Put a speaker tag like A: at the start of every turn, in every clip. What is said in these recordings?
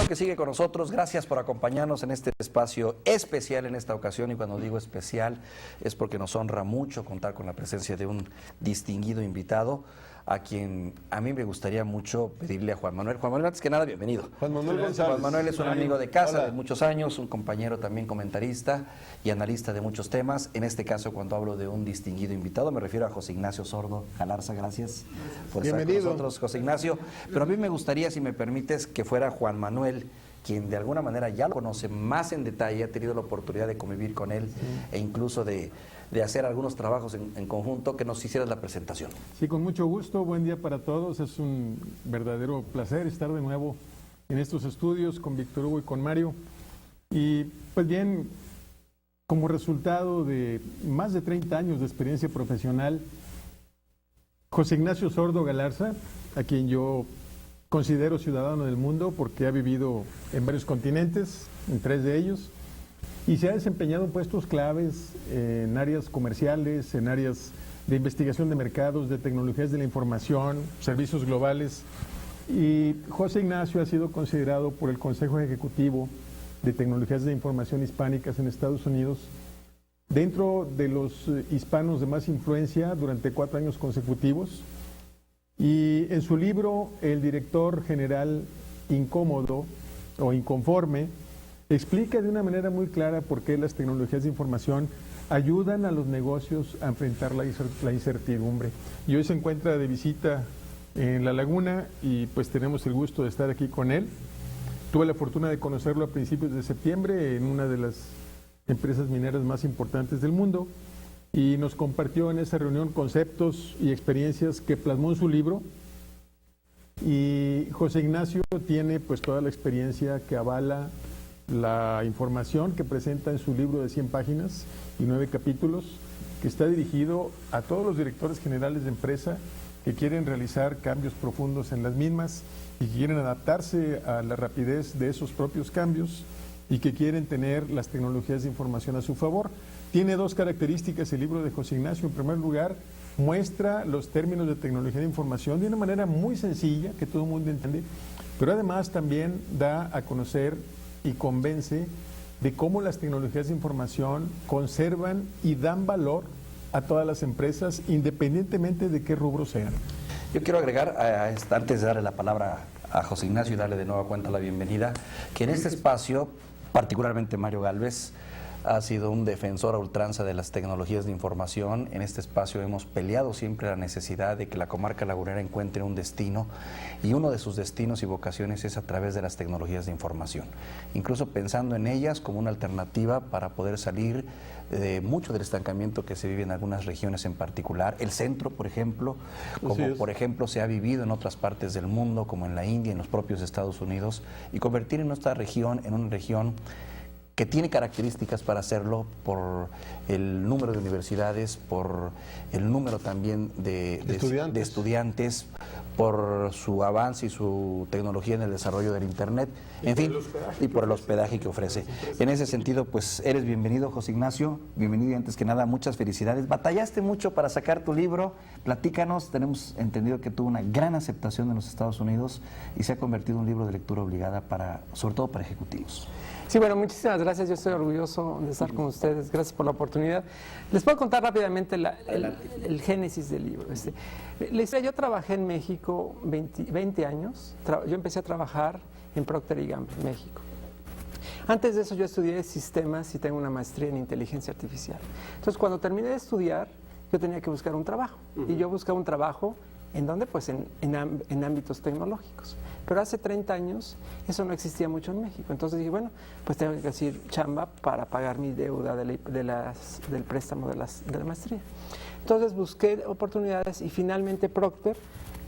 A: bueno que sigue con nosotros. Gracias por acompañarnos en este espacio especial en esta ocasión. Y cuando digo especial es porque nos honra mucho contar con la presencia de un distinguido invitado, a quien a mí me gustaría mucho pedirle a Juan Manuel. Juan Manuel, antes que nada, bienvenido.
B: Juan Manuel González.
A: Juan Manuel es un amigo de casa.
B: Hola.
A: De muchos años, un compañero también comentarista y analista de muchos temas. En este caso, cuando hablo de un distinguido invitado, me refiero a José Ignacio Sordo Galarza. Gracias por estar con nosotros, José Ignacio. Pero a mí me gustaría, si me permites, que fuera Juan Manuel, quien de alguna manera ya lo conoce más en detalle, ha tenido la oportunidad de convivir con él e incluso de hacer algunos trabajos en conjunto, que nos hicieras la presentación.
B: Sí, con mucho gusto. Buen día para todos. Es un verdadero placer estar de nuevo en estos estudios con Víctor Hugo y con Mario. Y pues bien, como resultado de más de 30 años de experiencia profesional, José Ignacio Sordo Galarza, a quien yo considero ciudadano del mundo porque ha vivido en varios continentes, en 3 de ellos, y se ha desempeñado en puestos claves en áreas comerciales, en áreas de investigación de mercados, de tecnologías de la información, servicios globales. Y José Ignacio ha sido considerado por el Consejo Ejecutivo de Tecnologías de Información Hispánicas en Estados Unidos dentro de los hispanos de más influencia durante 4 años consecutivos. Y en su libro, el director general incómodo o inconforme explica de una manera muy clara por qué las tecnologías de información ayudan a los negocios a enfrentar la incertidumbre. Y hoy se encuentra de visita en La Laguna y pues tenemos el gusto de estar aquí con él. Tuve la fortuna de conocerlo a principios de septiembre en una de las empresas mineras más importantes del mundo y nos compartió en esa reunión conceptos y experiencias que plasmó en su libro. Y José Ignacio tiene pues toda la experiencia que avala la información que presenta en su libro de 100 páginas y 9 capítulos, que está dirigido a todos los directores generales de empresa que quieren realizar cambios profundos en las mismas y que quieren adaptarse a la rapidez de esos propios cambios y que quieren tener las tecnologías de información a su favor. Tiene 2 características el libro de José Ignacio. En primer lugar, muestra los términos de tecnología de información de una manera muy sencilla, que todo el mundo entiende, pero además también da a conocer y convence de cómo las tecnologías de información conservan y dan valor a todas las empresas, independientemente de qué rubro sean.
A: Yo quiero agregar, antes de darle la palabra a José Ignacio y darle de nueva cuenta la bienvenida, que en este espacio, particularmente Mario Gálvez, ha sido un defensor a ultranza de las tecnologías de información. En este espacio hemos peleado siempre la necesidad de que la comarca lagunera encuentre un destino, y uno de sus destinos y vocaciones es a través de las tecnologías de información, incluso pensando en ellas como una alternativa para poder salir de mucho del estancamiento que se vive en algunas regiones en particular, el centro, por ejemplo, como por ejemplo se ha vivido en otras partes del mundo, como en la India, en los propios Estados Unidos, y convertir en nuestra región en una región que tiene características para hacerlo por el número de universidades, por el número también de estudiantes, por su avance y su tecnología en el desarrollo del Internet, en fin, y por el hospedaje que ofrece. En ese sentido, pues eres bienvenido, José Ignacio, bienvenido, y antes que nada, muchas felicidades. Batallaste mucho para sacar tu libro, platícanos. Tenemos entendido que tuvo una gran aceptación en los Estados Unidos y se ha convertido en un libro de lectura obligada sobre todo para ejecutivos.
C: Sí, bueno, muchísimas gracias. Yo estoy orgulloso de estar con ustedes. Gracias por la oportunidad. Les puedo contar rápidamente el génesis del libro. Yo trabajé en México 20 años. Yo empecé a trabajar en Procter & Gamble, México. Antes de eso yo estudié sistemas y tengo una maestría en inteligencia artificial. Entonces, cuando terminé de estudiar, yo tenía que buscar un trabajo. Y yo buscaba un trabajo ¿en dónde? Pues en ámbitos tecnológicos. Pero hace 30 años eso no existía mucho en México. Entonces dije, bueno, pues tengo que hacer chamba para pagar mi deuda del préstamo de la maestría. Entonces busqué oportunidades y finalmente Procter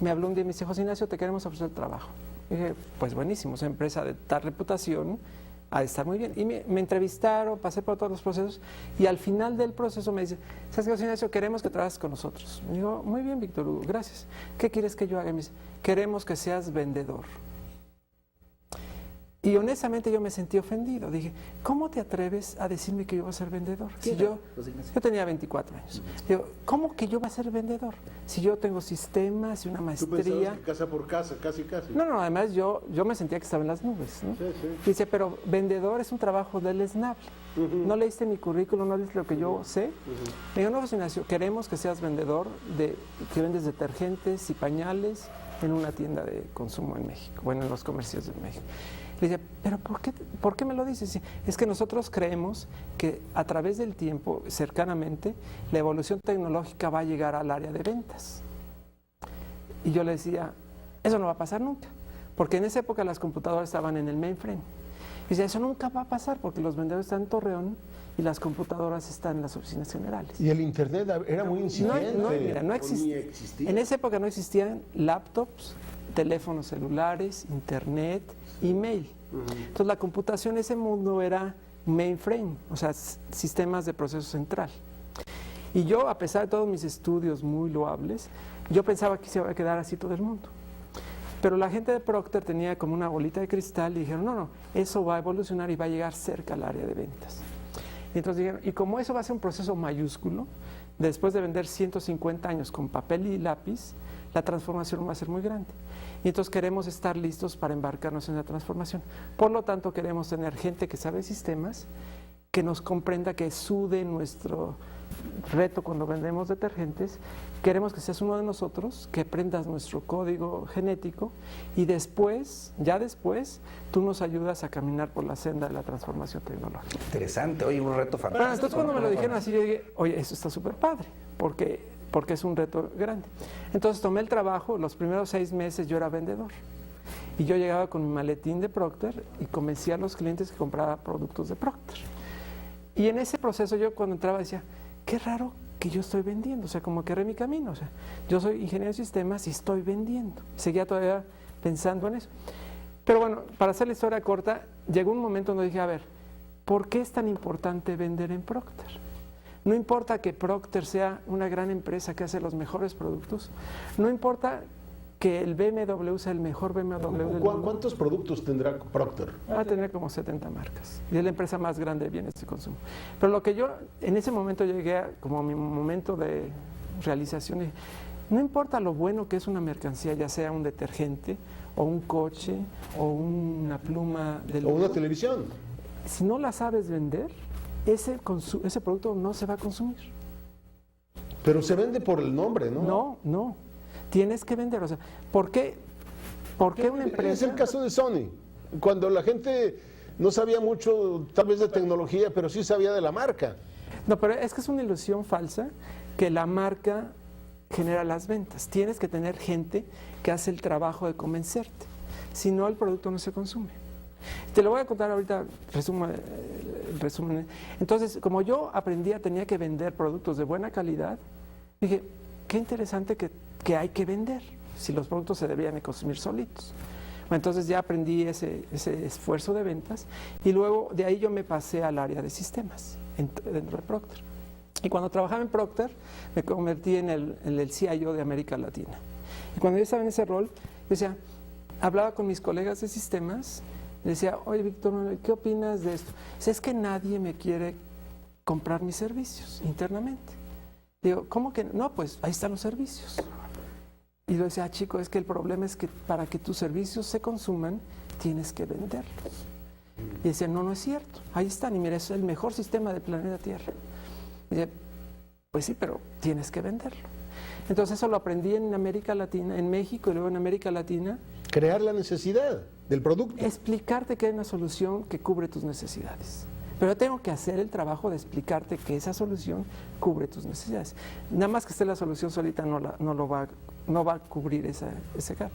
C: me habló un día y me dice, José Ignacio, te queremos ofrecer trabajo. Y dije, pues buenísimo, es una empresa de tal reputación, ha de estar muy bien. Y me entrevistaron, pasé por todos los procesos y al final del proceso me dice, ¿sabes qué, José Ignacio? Queremos que trabajes con nosotros. Y digo, muy bien, Víctor Hugo, gracias. ¿Qué quieres que yo haga? Y me dice, queremos que seas vendedor. Y honestamente yo me sentí ofendido. Dije, ¿cómo te atreves a decirme que yo voy a ser vendedor? Si yo tenía 24 años. Digo, ¿cómo que yo voy a ser vendedor? Si yo tengo sistemas y una
D: Tú
C: maestría.
D: pensabas que casa por casa, casi.
C: No, además yo me sentía que estaba en las nubes, ¿no?
D: Sí.
C: Dice, pero vendedor es un trabajo deleznable. ¿No leíste mi currículum? ¿No leíste lo que yo sé? Me dijo, no, José Ignacio, queremos que seas vendedor que vendes detergentes y pañales en una tienda de consumo en México, bueno, en los comercios de México. Le dice, ¿pero por qué me lo dices? Dice, es que nosotros creemos que a través del tiempo, cercanamente, la evolución tecnológica va a llegar al área de ventas. Y yo le decía, eso no va a pasar nunca, porque en esa época las computadoras estaban en el mainframe. Y dice, eso nunca va a pasar porque los vendedores están en Torreón y las computadoras están en las oficinas generales.
D: Y el internet era muy incipiente.
C: No existía. En esa época no existían laptops, teléfonos celulares, internet, email. Entonces la computación en ese mundo era mainframe, o sea, sistemas de proceso central. Y yo, a pesar de todos mis estudios muy loables, yo pensaba que se iba a quedar así todo el mundo. Pero la gente de Procter tenía como una bolita de cristal y dijeron, no, eso va a evolucionar y va a llegar cerca al área de ventas. Y entonces dijeron, y como eso va a ser un proceso mayúsculo, después de vender 150 años con papel y lápiz, la transformación va a ser muy grande. Y entonces queremos estar listos para embarcarnos en la transformación. Por lo tanto, queremos tener gente que sabe sistemas, que nos comprenda que sude nuestro reto cuando vendemos detergentes. Queremos que seas uno de nosotros, que aprendas nuestro código genético y después, tú nos ayudas a caminar por la senda de la transformación tecnológica.
A: Interesante, oye, un reto fantástico.
C: Bueno, entonces cuando me lo dijeron así, yo dije, oye, eso está súper padre, porque es un reto grande. Entonces tomé el trabajo, los primeros 6 meses yo era vendedor. Y yo llegaba con mi maletín de Procter y convencía a los clientes que comprara productos de Procter. Y en ese proceso yo cuando entraba decía, qué raro que yo estoy vendiendo, o sea, como que erré mi camino, o sea, yo soy ingeniero de sistemas y estoy vendiendo. Seguía todavía pensando en eso. Pero bueno, para hacer la historia corta, llegó un momento donde dije, a ver, ¿por qué es tan importante vender en Procter? No importa que Procter sea una gran empresa que hace los mejores productos, no importa que el BMW sea el mejor BMW del mundo.
D: ¿Cuántos productos tendrá Procter?
C: Va a tener como 70 marcas. Y es la empresa más grande de bienes de consumo. Pero lo que yo en ese momento llegué a, como mi momento de realización, dije, no importa lo bueno que es una mercancía, ya sea un detergente, o un coche, o una pluma de
D: O una televisión.
C: Si no la sabes vender, ese producto no se va a consumir.
D: Pero se vende por el nombre, ¿no?
C: No. Tienes que vender. O sea, ¿por qué una empresa?
D: Es el caso de Sony. Cuando la gente no sabía mucho, tal vez de tecnología, pero sí sabía de la marca.
C: No, pero es que es una ilusión falsa que la marca genera las ventas. Tienes que tener gente que hace el trabajo de convencerte. Si no, el producto no se consume. Te lo voy a contar ahorita, resumen. Entonces, como yo tenía que vender productos de buena calidad, dije, qué interesante que hay que vender, si los productos se debían de consumir solitos. Bueno, entonces ya aprendí ese esfuerzo de ventas y luego de ahí yo me pasé al área de sistemas dentro de Procter. Y cuando trabajaba en Procter, me convertí en el CIO de América Latina. Y cuando yo estaba en ese rol, hablaba con mis colegas de sistemas, le decía, oye, Víctor, ¿qué opinas de esto? Dice, es que nadie me quiere comprar mis servicios internamente. Digo, ¿cómo que? No, pues ahí están los servicios. Y yo decía, chico, es que el problema es que para que tus servicios se consuman, tienes que venderlos. Y decía, no es cierto, ahí están, y mira, es el mejor sistema del planeta Tierra. Y decía, pues sí, pero tienes que venderlo. Entonces eso lo aprendí en América Latina, en México y luego en América Latina.
D: Crear la necesidad del producto.
C: Explicarte que hay una solución que cubre tus necesidades. Pero yo tengo que hacer el trabajo de explicarte que esa solución cubre tus necesidades. Nada más que esté la solución solita no va a cubrir ese gap.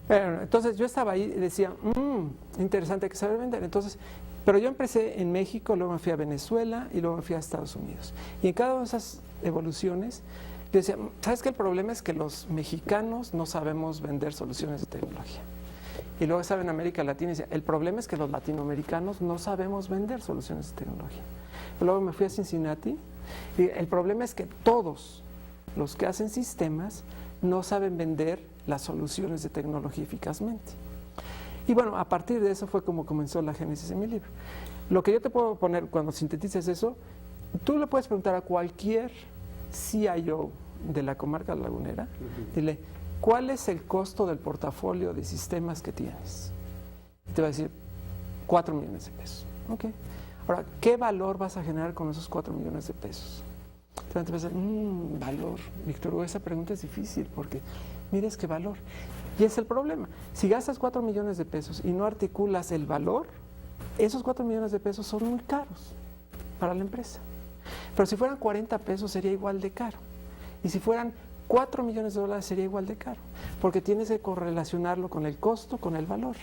C: Pero, entonces yo estaba ahí y decía, interesante que saber vender. Entonces, pero yo empecé en México, luego me fui a Venezuela y luego me fui a Estados Unidos. Y en cada una de esas evoluciones, yo decía, ¿sabes qué? El problema es que los mexicanos no sabemos vender soluciones de tecnología. Y luego estaba en América Latina y decía, el problema es que los latinoamericanos no sabemos vender soluciones de tecnología. Pero luego me fui a Cincinnati y el problema es que todos los que hacen sistemas no saben vender las soluciones de tecnología eficazmente. Y bueno, a partir de eso fue como comenzó la génesis en mi libro. Lo que yo te puedo poner cuando sintetices eso, tú le puedes preguntar a cualquier CIO de la comarca lagunera, dile, ¿cuál es el costo del portafolio de sistemas que tienes? Te va a decir 4 millones de pesos. Ok. Ahora, ¿qué valor vas a generar con esos 4 millones de pesos? Te vas a decir, valor. Víctor Hugo, esa pregunta es difícil porque, mires qué valor. Y es el problema. Si gastas 4 millones de pesos y no articulas el valor, esos 4 millones de pesos son muy caros para la empresa. Pero si fueran 40 pesos sería igual de caro. Y si fueran 4 millones de dólares sería igual de caro. Porque tienes que correlacionarlo con el costo, con el valor.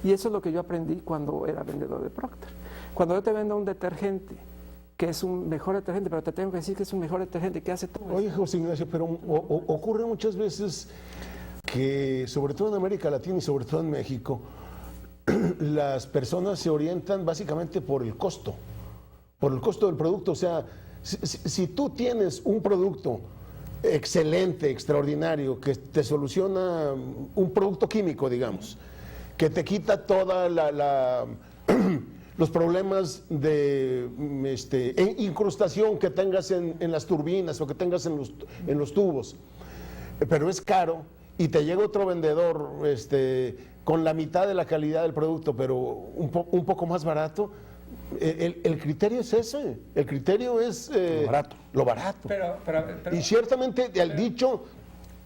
C: Y eso es lo que yo aprendí cuando era vendedor de Procter. Cuando yo te vendo un detergente, que es un mejor detergente, pero te tengo que decir que es un mejor detergente, que hace todo.
D: Oye, José Ignacio, pero ocurre muchas veces que, sobre todo en América Latina y sobre todo en México, las personas se orientan básicamente por el costo del producto. O sea, si tú tienes un producto excelente, extraordinario, que te soluciona un producto químico, digamos, que te quita toda los problemas de incrustación que tengas en las turbinas o que tengas en los tubos, pero es caro, y te llega otro vendedor con la mitad de la calidad del producto, pero un poco más barato. El criterio es ese, el criterio es lo barato.
C: Pero,
D: y ciertamente el dicho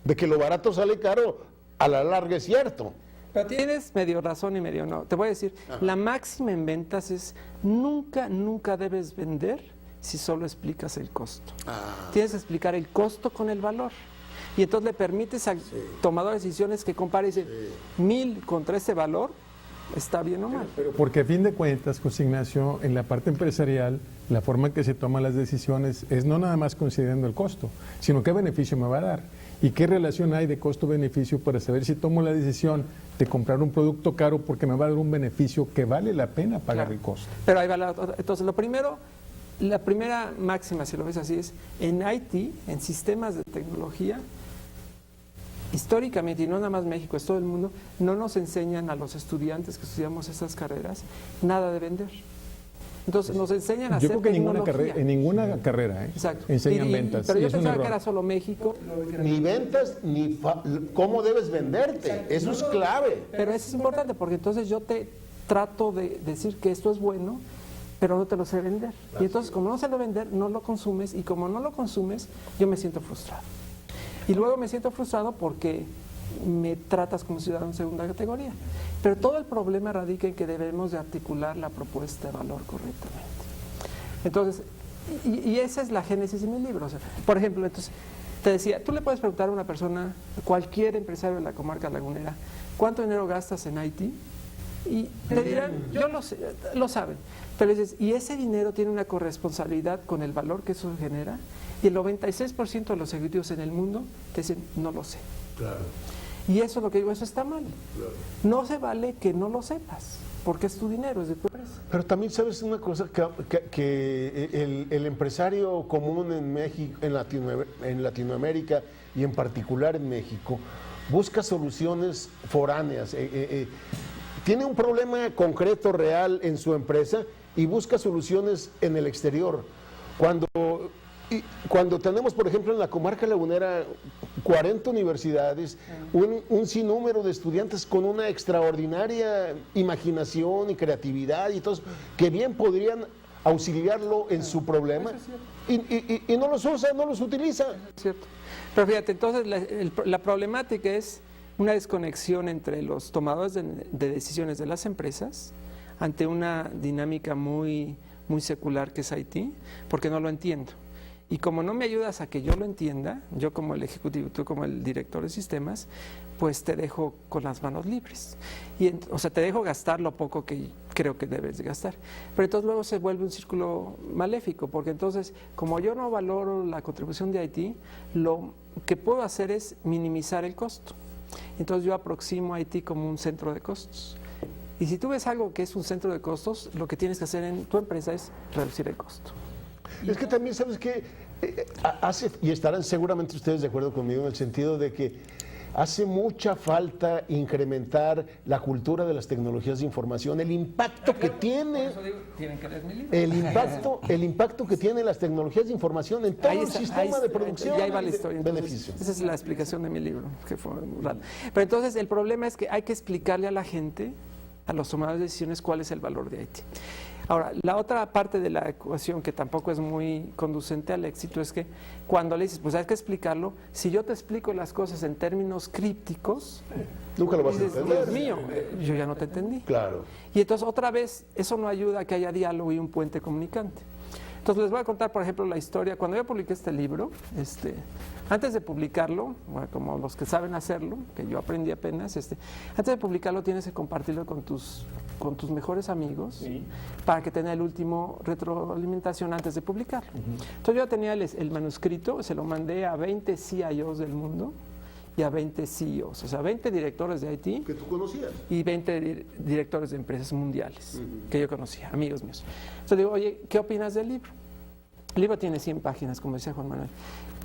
D: de que lo barato sale caro, a la larga es cierto.
C: Pero tienes medio razón y medio no. Te voy a decir, la máxima en ventas es nunca debes vender si solo explicas el costo. Tienes que explicar el costo con el valor. Y entonces le permites al tomador de decisiones que compare y dice, 1000 contra ese valor, ¿está bien o mal?
B: Porque a fin de cuentas, José Ignacio, en la parte empresarial, la forma en que se toman las decisiones es no nada más considerando el costo, sino qué beneficio me va a dar y qué relación hay de costo-beneficio para saber si tomo la decisión de comprar un producto caro porque me va a dar un beneficio que vale la pena pagar el costo.
C: Pero ahí va entonces la primera máxima, si lo ves así, es en IT, en sistemas de tecnología, históricamente, y no nada más México, es todo el mundo, no nos enseñan a los estudiantes que estudiamos estas carreras nada de vender. Entonces nos enseñan a hacer tecnología.
B: En ninguna carrera
C: Exacto.
B: enseñan ventas.
C: Pero
B: y
C: yo
B: es un
C: pensaba
B: error.
C: que era solo México.
D: Ni ventas, ni cómo debes venderte. Eso es clave.
C: Pero eso es importante porque entonces yo te trato de decir que esto es bueno, pero no te lo sé vender. Y entonces como no sé lo vender, no lo consumes, y como no lo consumes, yo me siento frustrado. Y luego me siento frustrado porque me tratas como ciudadano en segunda categoría. Pero todo el problema radica en que debemos de articular la propuesta de valor correctamente. Entonces, y esa es la génesis de mi libro. O sea, por ejemplo, entonces, te decía, tú le puedes preguntar a una persona, cualquier empresario de la comarca lagunera, ¿cuánto dinero gastas en IT? Y te dirán, yo lo sé, lo saben. Pero dices, ¿y ese dinero tiene una corresponsabilidad con el valor que eso genera? Y el 96% de los ejecutivos en el mundo te dicen, no lo sé.
D: Claro.
C: Y eso es lo que digo, eso está mal. Claro. No se vale que no lo sepas, porque es tu dinero, es de tu empresa.
D: Pero también sabes una cosa, que el empresario común en México, en Latinoamérica y en particular en México, busca soluciones foráneas. Tiene un problema concreto, real en su empresa y busca soluciones en el exterior. Cuando tenemos, por ejemplo, en la comarca lagunera 40 universidades, un sinnúmero de estudiantes con una extraordinaria imaginación y creatividad y todo eso, que bien podrían auxiliarlo en su problema, y no los usa, no los utiliza.
C: Es cierto. Pero fíjate, entonces la problemática es una desconexión entre los tomadores de decisiones de las empresas ante una dinámica muy secular que es IT, porque no lo entiendo. Y como no me ayudas a que yo lo entienda, yo como el ejecutivo, tú como el director de sistemas, pues te dejo con las manos libres. O sea, te dejo gastar lo poco que creo que debes de gastar. Pero entonces luego se vuelve un círculo maléfico, porque entonces, como yo no valoro la contribución de IT, lo que puedo hacer es minimizar el costo. Entonces yo aproximo a IT como un centro de costos. Y si tú ves algo que es un centro de costos, lo que tienes que hacer en tu empresa es reducir el costo.
D: Es que también sabes que y estarán seguramente ustedes de acuerdo conmigo en el sentido de que hace mucha falta incrementar la cultura de las tecnologías de información, el impacto que tiene,
C: tienen que leer mi libro.
D: el impacto que tienen las tecnologías de información en todo
C: Ahí
D: el
C: está,
D: sistema de producción
C: ya iba la
D: y de
C: historia. Entonces,
D: beneficio.
C: esa es la explicación de mi libro, que fue muy raro. Pero entonces el problema es que hay que explicarle a la gente, a los tomadores de decisiones, cuál es el valor de Haití. Ahora, la otra parte de la ecuación que tampoco es muy conducente al éxito es que cuando le dices, pues hay que explicarlo, si yo te explico las cosas en términos crípticos,
D: Nunca lo vas a
C: dices,
D: entender.
C: Dios mío, yo ya no te entendí.
D: Claro.
C: Y entonces otra vez, eso no ayuda a que haya diálogo y un puente comunicante. Entonces les voy a contar, por ejemplo, la historia. Cuando yo publiqué este libro, antes de publicarlo, bueno, como los que saben hacerlo, que yo aprendí apenas, antes de publicarlo tienes que compartirlo con tus mejores amigos para que tenga el último retroalimentación antes de publicarlo. Entonces yo tenía el manuscrito, se lo mandé a 20 CIOs del mundo y a 20 CEOs, o sea, 20 directores de IT
D: Que tú conocías.
C: y 20 directores de empresas mundiales que yo conocía, amigos míos. Entonces digo, oye, ¿qué opinas del libro? El libro tiene 100 páginas, como decía Juan Manuel.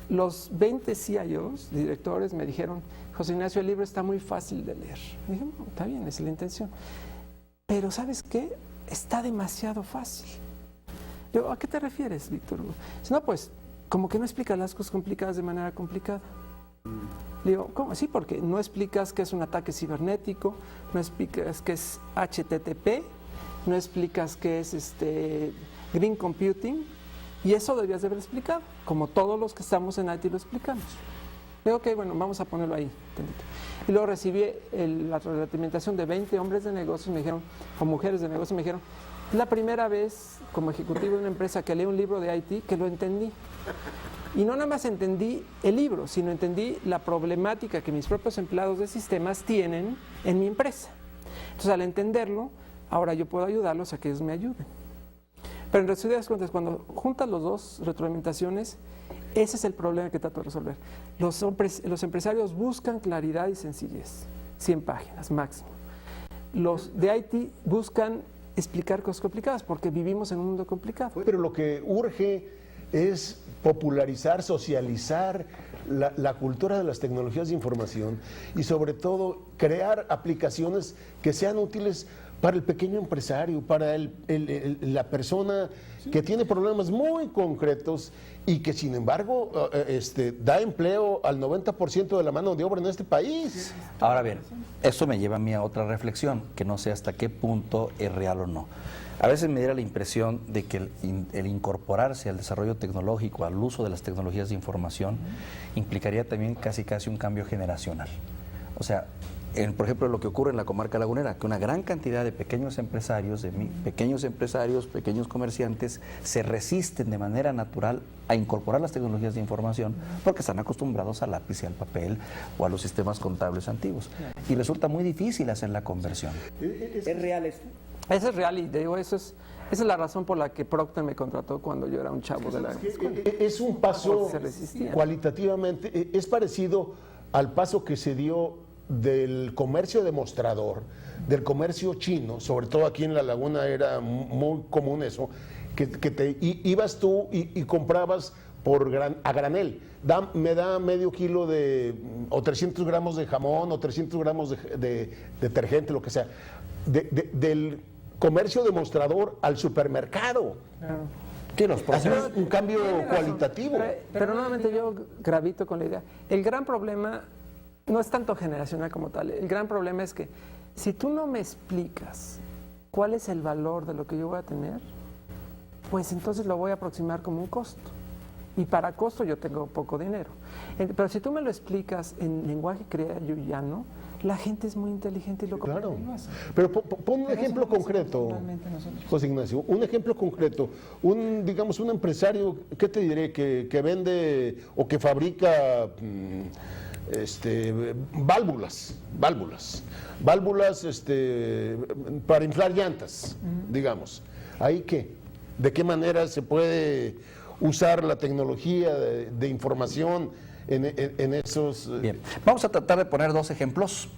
C: Los 20 CIOs, directores, me dijeron, José Ignacio, el libro está muy fácil de leer. Y dije, no, está bien, esa es la intención. Pero ¿sabes qué? Está demasiado fácil. Digo, ¿a qué te refieres, Víctor? Dice, no, pues, como que no explicas las cosas complicadas de manera complicada. Le digo, ¿cómo? Sí, porque no explicas qué es un ataque cibernético, no explicas qué es HTTP, no explicas qué es Green Computing, y eso debías de haber explicado, como todos los que estamos en IT lo explicamos. Le digo, ok, bueno, vamos a ponerlo ahí. Y luego recibí la retroalimentación de 20 hombres de negocios, me dijeron, o mujeres de negocios, me dijeron, es la primera vez como ejecutivo de una empresa que leí un libro de IT que lo entendí. Y no nada más entendí el libro, sino entendí la problemática que mis propios empleados de sistemas tienen en mi empresa. Entonces, al entenderlo, ahora yo puedo ayudarlos a que ellos me ayuden. Pero en resumidas cuentas, cuando juntas los dos retroalimentaciones, ese es el problema que trato de resolver. Los empresarios buscan claridad y sencillez, 100 páginas máximo. Los de IT buscan explicar cosas complicadas porque vivimos en un mundo complicado.
D: Pero lo que urge es popularizar, socializar la cultura de las tecnologías de información y sobre todo crear aplicaciones que sean útiles para el pequeño empresario, para la persona que tiene problemas muy concretos y que sin embargo da empleo al 90% de la mano de obra en este país.
A: Ahora bien, eso me lleva a mí a otra reflexión, que no sé hasta qué punto es real o no. A veces me diera la impresión de que el incorporarse al desarrollo tecnológico, al uso de las tecnologías de información, implicaría también casi un cambio generacional. O sea, por ejemplo, lo que ocurre en la comarca lagunera, que una gran cantidad de pequeños empresarios, pequeños comerciantes, se resisten de manera natural a incorporar las tecnologías de información porque están acostumbrados al lápiz y al papel o a los sistemas contables antiguos. Y resulta muy difícil hacer la conversión.
E: ¿Es real esto?
C: Eso es real y digo, esa es la razón por la que Procter me contrató cuando yo era un chavo de la escuela.
D: Es un paso
C: Se resistía.
D: cualitativamente, es parecido al paso que se dio del comercio de mostrador, del comercio chino, sobre todo aquí en La Laguna era muy común eso, que ibas tú y comprabas a granel. Me da medio kilo o 300 gramos de jamón o 300 gramos de detergente, lo que sea. Del comercio de mostrador al supermercado.
A: Sí, los
D: Es
A: procesos.
D: un cambio cualitativo.
C: Pero nuevamente yo gravito con la idea. El gran problema no es tanto generacional como tal. El gran problema es que si tú no me explicas cuál es el valor de lo que yo voy a tener, pues entonces lo voy a aproximar como un costo. Y para costo yo tengo poco dinero. Pero si tú me lo explicas en lenguaje criollo y llano, la gente es muy inteligente y lo
D: Claro.
C: comprende y lo hace.
D: Pero pon un ejemplo concreto, José Ignacio, un ejemplo concreto. Digamos, un empresario, ¿qué te diré? Que vende o que fabrica válvulas para inflar llantas, digamos. ¿Ahí qué? ¿De qué manera se puede usar la tecnología de información en esos...
A: Bien, vamos a tratar de poner dos ejemplos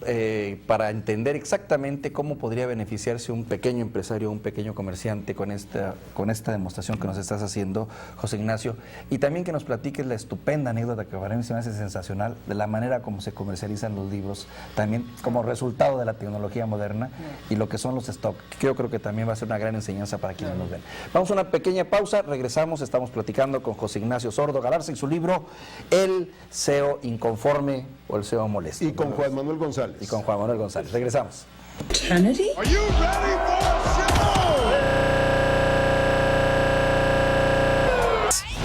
A: para entender exactamente cómo podría beneficiarse un pequeño empresario, un pequeño comerciante con esta demostración que nos estás haciendo, José Ignacio, y también que nos platiques la estupenda anécdota que para mí se me hace sensacional de la manera como se comercializan los libros, también como resultado de la tecnología moderna y lo que son los stock, que yo creo que también va a ser una gran enseñanza para quienes nos ven. Vamos a una pequeña pausa, regresamos, estamos platicando con José Ignacio Sordo Galarza y su libro El CEO Inconforme o el CEO Molesto.
D: Y con Juan Manuel González.
A: Y con Juan Manuel González. Regresamos.
E: Kennedy?
F: Are you ready for a show?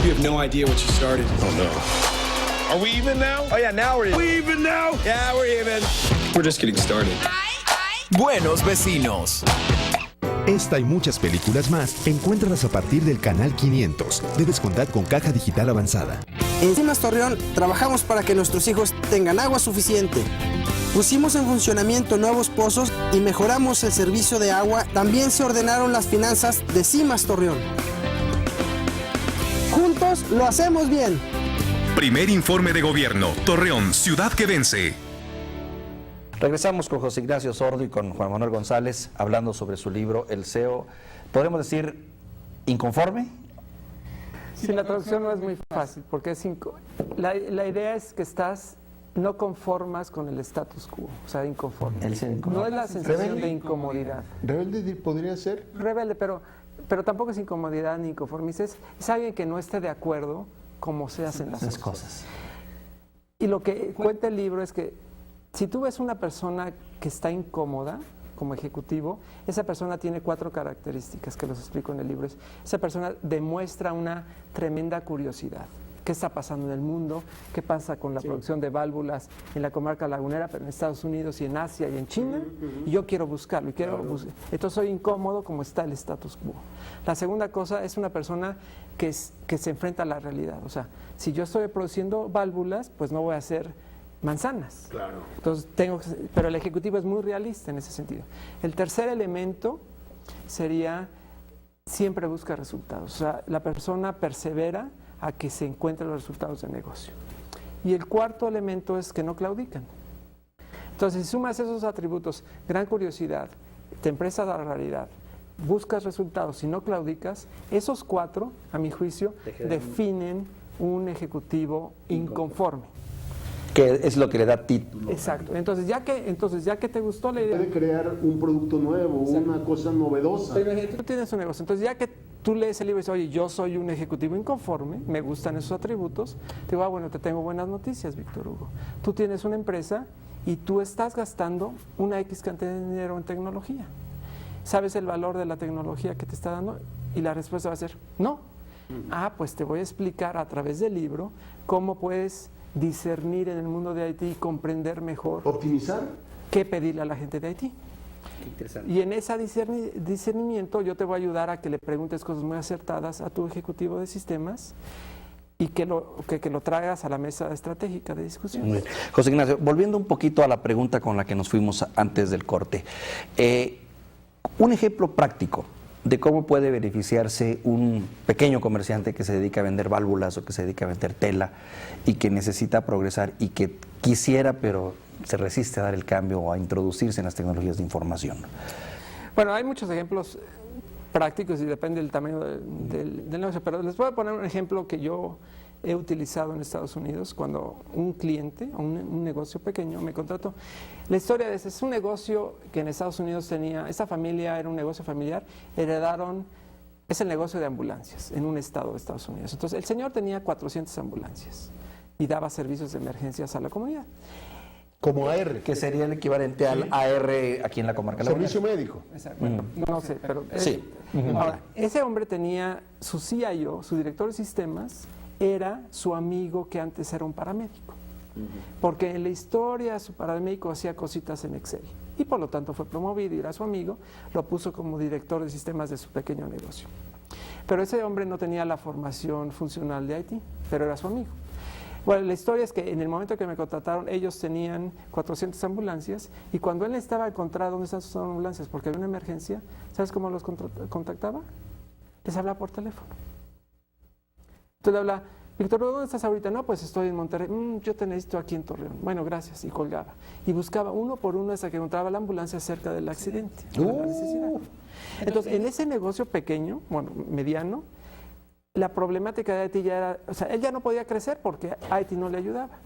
G: You have no idea what you started.
F: Oh no. Are we even now?
G: Oh yeah, now we're even.
F: We even now?
G: Yeah, we're even. We're just getting started.
H: Buenos vecinos.
I: Esta y muchas películas más, encuéntralas a partir del canal 500. Debes contar con caja digital avanzada.
J: En Cimas Torreón trabajamos para que nuestros hijos tengan agua suficiente. Pusimos en funcionamiento nuevos pozos y mejoramos el servicio de agua. También se ordenaron las finanzas de Cimas Torreón. Juntos lo hacemos bien.
K: Primer informe de gobierno. Torreón, ciudad que vence.
A: Regresamos con José Ignacio Sordo y con Juan Manuel González hablando sobre su libro El CEO. ¿Podríamos decir inconforme?
C: Sí, la traducción no es muy fácil, porque la idea es que estás no conformas con el status quo, o sea, inconforme. No es la sensación de incomodidad.
D: ¿Rebelde podría ser?
C: Rebelde, pero tampoco es incomodidad ni inconformismo. Es alguien que no esté de acuerdo cómo se hacen las cosas. Y lo que cuenta el libro es que si tú ves una persona que está incómoda como ejecutivo, esa persona tiene 4 características que los explico en el libro. Esa persona demuestra una tremenda curiosidad. ¿Qué está pasando en el mundo? ¿Qué pasa con la producción de válvulas en la comarca lagunera, pero en Estados Unidos y en Asia y en China? Y yo quiero buscarlo. Entonces soy incómodo como está el status quo. La segunda cosa es una persona que se enfrenta a la realidad. O sea, si yo estoy produciendo válvulas, pues no voy a hacer manzanas. Claro. Entonces pero el ejecutivo es muy realista en ese sentido. El tercer elemento sería siempre busca resultados. O sea, la persona persevera a que se encuentren los resultados del negocio. Y el cuarto elemento es que no claudican. Entonces, si sumas esos atributos, gran curiosidad, te empresas a la realidad, buscas resultados y no claudicas, esos 4, a mi juicio, definen un ejecutivo inconforme.
A: Que es lo que le da título.
C: Exacto. Entonces ya que te gustó la idea,
D: Puede crear un producto nuevo, una cosa novedosa.
C: tú tienes un negocio. Entonces ya que tú lees el libro y dices, oye, yo soy un ejecutivo inconforme, me gustan esos atributos, te digo, bueno, te tengo buenas noticias, Víctor Hugo. Tú tienes una empresa y tú estás gastando una X cantidad de dinero en tecnología. ¿Sabes el valor de la tecnología que te está dando? Y la respuesta va a ser, no. Pues te voy a explicar a través del libro cómo puedes discernir en el mundo de Haití y comprender mejor.
D: Optimizar.
C: ¿Qué pedirle a la gente de Haití? Y en ese discernimiento yo te voy a ayudar a que le preguntes cosas muy acertadas a tu ejecutivo de sistemas y que lo traigas a la mesa estratégica de discusión.
A: Muy bien. José Ignacio, volviendo un poquito a la pregunta con la que nos fuimos antes del corte. Un ejemplo práctico de cómo puede beneficiarse un pequeño comerciante que se dedica a vender válvulas o que se dedica a vender tela y que necesita progresar y que quisiera, pero se resiste a dar el cambio o a introducirse en las tecnologías de información.
C: Bueno, hay muchos ejemplos prácticos y depende del tamaño del negocio, pero les voy a poner un ejemplo que yo he utilizado en Estados Unidos cuando un cliente, un negocio pequeño, me contrató. La historia de ese es un negocio que en Estados Unidos tenía, esta familia era un negocio familiar, heredaron, es el negocio de ambulancias en un estado de Estados Unidos. Entonces el señor tenía 400 ambulancias y daba servicios de emergencias a la comunidad.
D: Como AR.
A: Que sería el equivalente al AR aquí en la comarca.
D: Servicio médico.
C: Exacto. Bueno, no sé, pero...
A: Sí.
C: Ahora, ese hombre tenía su CIO, su director de sistemas, era su amigo que antes era un paramédico. Porque en la historia su paramédico hacía cositas en Excel. Y por lo tanto fue promovido y era su amigo, lo puso como director de sistemas de su pequeño negocio. Pero ese hombre no tenía la formación funcional de IT, pero era su amigo. Bueno, la historia es que en el momento que me contrataron, ellos tenían 400 ambulancias y cuando él necesitaba encontrar dónde están sus ambulancias porque había una emergencia, ¿sabes cómo los contactaba? Les hablaba por teléfono. Entonces le habla, Víctor, ¿dónde estás ahorita? No, pues estoy en Monterrey. Yo te necesito aquí en Torreón. Bueno, gracias. Y colgaba. Y buscaba uno por uno hasta que encontraba la ambulancia cerca del accidente. De la necesidad. Entonces, en ese negocio pequeño, bueno, mediano, la problemática de IT ya era, o sea, él ya no podía crecer porque IT no le ayudaba.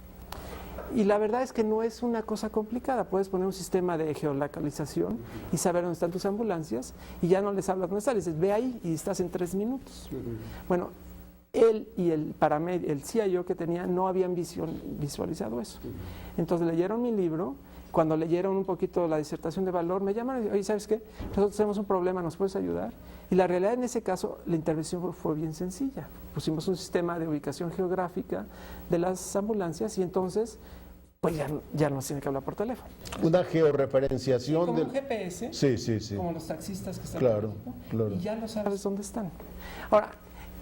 C: Y la verdad es que no es una cosa complicada. Puedes poner un sistema de geolocalización y saber dónde están tus ambulancias y ya no les hablas dónde están. Les dices, ve ahí y estás en 3 minutos. Bueno, él y el CIO que tenía no habían visualizado eso. Entonces leyeron mi libro. Cuando leyeron un poquito la disertación de valor, me llaman y dicen, oye, ¿sabes qué? Nosotros tenemos un problema, ¿nos puedes ayudar? Y la realidad en ese caso, la intervención fue bien sencilla. Pusimos un sistema de ubicación geográfica de las ambulancias y entonces, pues ya no se tiene que hablar por teléfono.
D: Una georreferenciación
C: como un GPS,
D: sí.
C: como los taxistas que están
D: claro,
C: en México,
D: claro.
C: Y ya no sabes dónde están. Ahora,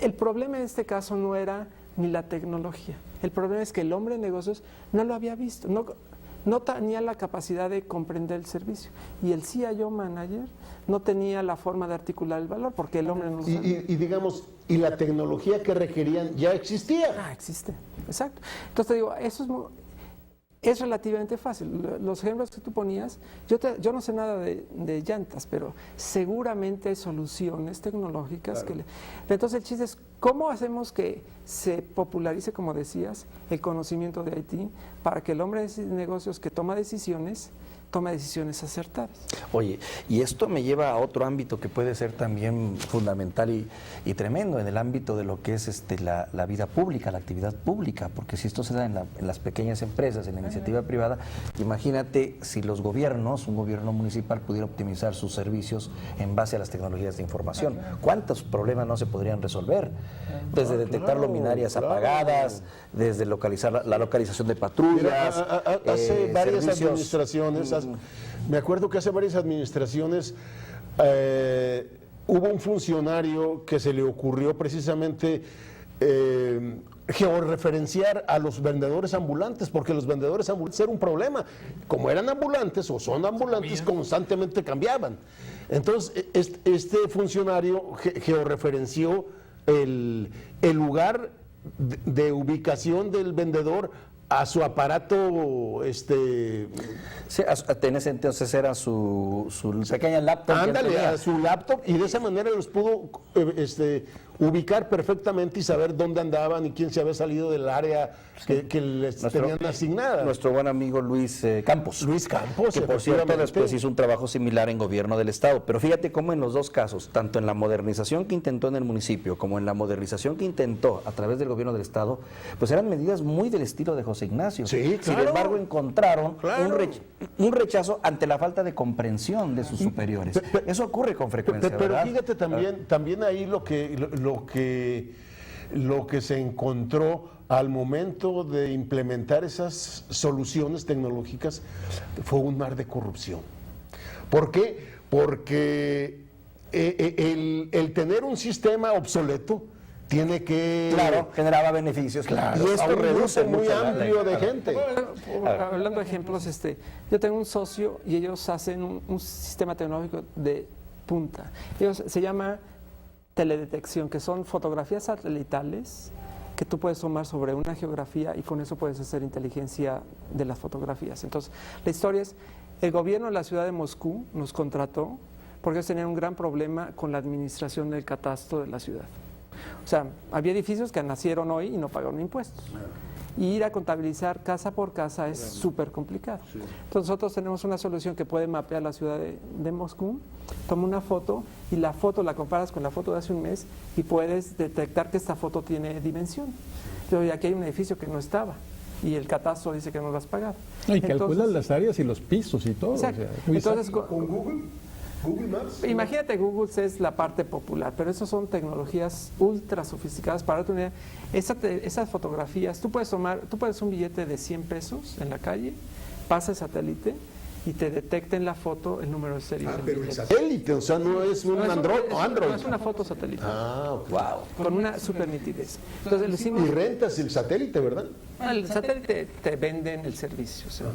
C: el problema en este caso no era ni la tecnología. El problema es que el hombre de negocios no lo había visto, no tenía la capacidad de comprender el servicio. Y el CIO manager no tenía la forma de articular el valor, porque el hombre no lo sabía.
D: Y digamos, ¿y la tecnología que requerían ya existía?
C: Existe, exacto. Entonces te digo, eso es relativamente fácil. Los ejemplos que tú ponías, yo no sé nada de llantas, pero seguramente hay soluciones tecnológicas
D: claro.
C: Entonces el chiste es, ¿cómo hacemos que se popularice, como decías, el conocimiento de IT para que el hombre de negocios que toma decisiones acertadas?
A: Oye, y esto me lleva a otro ámbito que puede ser también fundamental y tremendo, en el ámbito de lo que es la vida pública, la actividad pública, porque si esto se da en las pequeñas empresas, en la iniciativa privada, imagínate si los gobiernos, un gobierno municipal pudiera optimizar sus servicios en base a las tecnologías de información. ¿Cuántos problemas no se podrían resolver? Desde detectar luminarias apagadas, desde localizar la localización de patrullas.
D: Mira, hace varias
A: servicios,
D: administraciones, me acuerdo que hace varias administraciones hubo un funcionario que se le ocurrió precisamente georreferenciar a los vendedores ambulantes, porque los vendedores ambulantes era un problema. Como eran ambulantes o son ambulantes, constantemente cambiaban. Entonces, este funcionario georreferenció el lugar de ubicación del vendedor a su aparato,
A: Sí, en ese entonces era su pequeña laptop.
D: Ándale, a su laptop, y de esa manera los pudo ubicar perfectamente y saber dónde andaban y quién se había salido del área que les tenían asignada.
A: Nuestro buen amigo Luis Campos.
D: Luis Campos,
A: que por cierto después hizo un trabajo similar en gobierno del Estado. Pero fíjate cómo en los dos casos, tanto en la modernización que intentó en el municipio como en la modernización que intentó a través del gobierno del Estado, pues eran medidas muy del estilo de José Ignacio.
D: Sí, claro.
A: Sin embargo, encontraron un rechazo ante la falta de comprensión de sus superiores. Eso ocurre con frecuencia,
D: pero
A: ¿verdad?
D: fíjate también ahí lo que se encontró al momento de implementar esas soluciones tecnológicas fue un mar de corrupción. ¿Por qué? Porque el tener un sistema obsoleto tiene que...
A: Claro, generaba beneficios.
D: Claro,
A: y esto reduce
D: muy
A: mucho
D: amplio de gente.
C: Hablando de ejemplos, yo tengo un socio y ellos hacen un sistema tecnológico de punta. Ellos se llama teledetección, que son fotografías satelitales que tú puedes tomar sobre una geografía y con eso puedes hacer inteligencia de las fotografías. Entonces, la historia es, el gobierno de la ciudad de Moscú nos contrató porque ellos tenían un gran problema con la administración del catastro de la ciudad. O sea, había edificios que nacieron hoy y no pagaron impuestos. Y ir a contabilizar casa por casa es súper complicado. Sí. Entonces nosotros tenemos una solución que puede mapear la ciudad de Moscú, toma una foto y la foto la comparas con la foto de hace un mes y puedes detectar que esta foto tiene dimensión. Pero aquí hay un edificio que no estaba y el catastro dice que no lo has pagado.
B: Y calculan las áreas y los pisos y todo.
C: Exacto.
B: O sea,
C: entonces,
D: ¿con Google? Google Maps.
C: Imagínate, Google es la parte popular, pero esas son tecnologías ultra sofisticadas. Para tu idea, esas fotografías, tú puedes un billete de 100 pesos en la calle, pasa el satélite y te detecta en la foto el número de serie.
D: Pero el satélite, o sea, no es un Android.
C: No es una foto satélite.
D: Wow.
C: Con una super nitidez. Entonces, lo hicimos,
D: y rentas el satélite, ¿verdad?
C: El satélite te venden el servicio. O sea.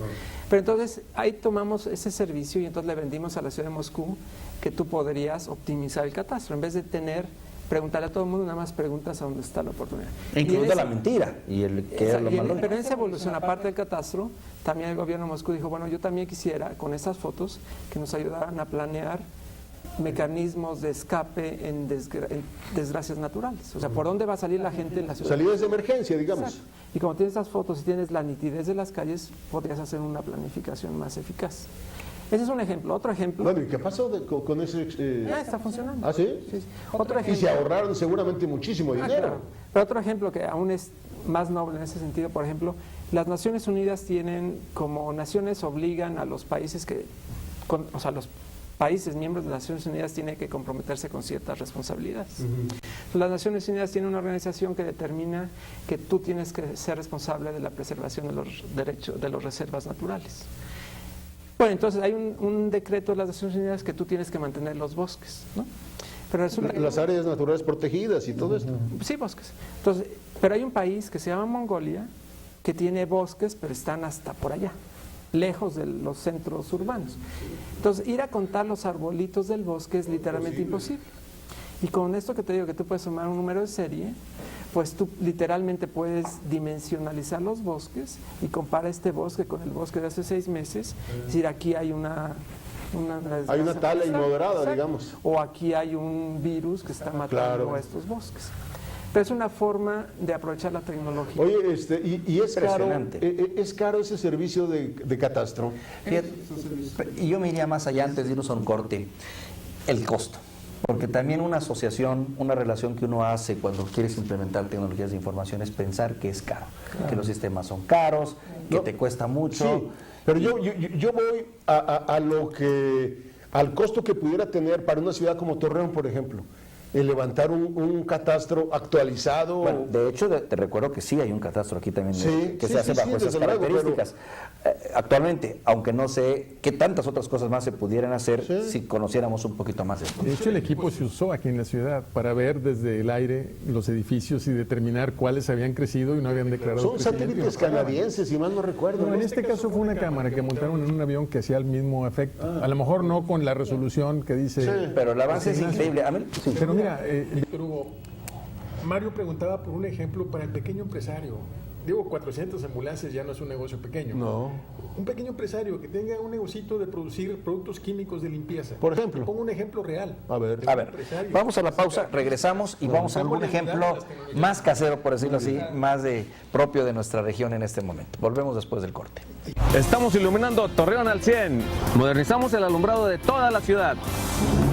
C: Pero entonces ahí tomamos ese servicio y entonces le vendimos a la ciudad de Moscú que tú podrías optimizar el catastro. En vez de tener preguntarle a todo el mundo, nada más preguntas a dónde está la oportunidad.
A: Incluida la mentira y el que es lo malo.
C: Pero en esa evolución, aparte del catastro, también el gobierno de Moscú dijo, bueno, yo también quisiera con esas fotos que nos ayudaran a planear mecanismos de escape en desgracias naturales. O sea, ¿por dónde va a salir la gente en la ciudad?
D: Salidas de emergencia, digamos.
C: Exacto. Y como tienes esas fotos y tienes la nitidez de las calles, podrías hacer una planificación más eficaz. Ese es un ejemplo. Otro ejemplo...
D: Bueno, ¿y qué pasó con ese...?
C: Ya está funcionando.
D: ¿Ah, sí?
C: Sí. Otro ejemplo...
D: Y se ahorraron seguramente muchísimo dinero.
C: Claro. Pero otro ejemplo que aún es más noble en ese sentido, por ejemplo, las Naciones Unidas tienen, como naciones obligan a los países o sea, los países miembros de las Naciones Unidas tienen que comprometerse con ciertas responsabilidades. Las Naciones Unidas tienen una organización que determina que tú tienes que ser responsable de la preservación de los derechos, de las reservas naturales. Bueno, entonces hay un decreto de las Naciones Unidas que tú tienes que mantener los bosques, ¿no? Pero resulta que
D: las áreas naturales protegidas y todo esto.
C: Sí, bosques. Entonces, pero hay un país que se llama Mongolia que tiene bosques, pero están hasta por allá, lejos de los centros urbanos. Entonces, ir a contar los arbolitos del bosque es literalmente imposible. Y con esto que te digo, que tú puedes sumar un número de serie, pues tú literalmente puedes dimensionalizar los bosques y compara este bosque con el bosque de hace 6 meses. Es decir, aquí hay
D: hay una tala inmoderada,
C: exacto,
D: digamos.
C: O aquí hay un virus que está matando a estos bosques. Pero es una forma de aprovechar la tecnología.
D: Oye, y es caro ese servicio de catastro.
A: Fíjate, y yo me iría más allá antes de irnos a un corte, el costo. Porque también una asociación, una relación que uno hace cuando quieres implementar tecnologías de información es pensar que es caro, que los sistemas son caros, que te cuesta mucho.
D: Sí, pero yo voy al costo que pudiera tener para una ciudad como Torreón, por ejemplo, el levantar un catastro actualizado.
A: Bueno, de hecho, te recuerdo que sí hay un catastro aquí también que se hace bajo esas
D: desde luego,
A: características. Actualmente, aunque no sé qué tantas otras cosas más se pudieran hacer si conociéramos un poquito más de esto.
B: De hecho, el equipo se usó aquí en la ciudad para ver desde el aire los edificios y determinar cuáles habían crecido y no habían declarado.
D: Son satélites canadienses, si mal no recuerdo.
B: No, en este caso fue una cámara que montaron en un avión que hacía el mismo efecto. A lo mejor no con la resolución que dice...
A: Sí, pero el avance es increíble.
B: Pero mira, Víctor Hugo, Mario preguntaba por un ejemplo para el pequeño empresario. Digo, 400 ambulancias ya no es un negocio pequeño.
D: No.
B: Un pequeño empresario que tenga un negocito de producir productos químicos de limpieza.
D: Por ejemplo.
B: Pongo un ejemplo real.
D: A ver,
A: vamos a la pausa, regresamos y vamos a algún ejemplo más casero, por decirlo así, más propio de nuestra región en este momento. Volvemos después del corte.
E: Estamos iluminando Torreón al 100. Modernizamos el alumbrado de toda la ciudad.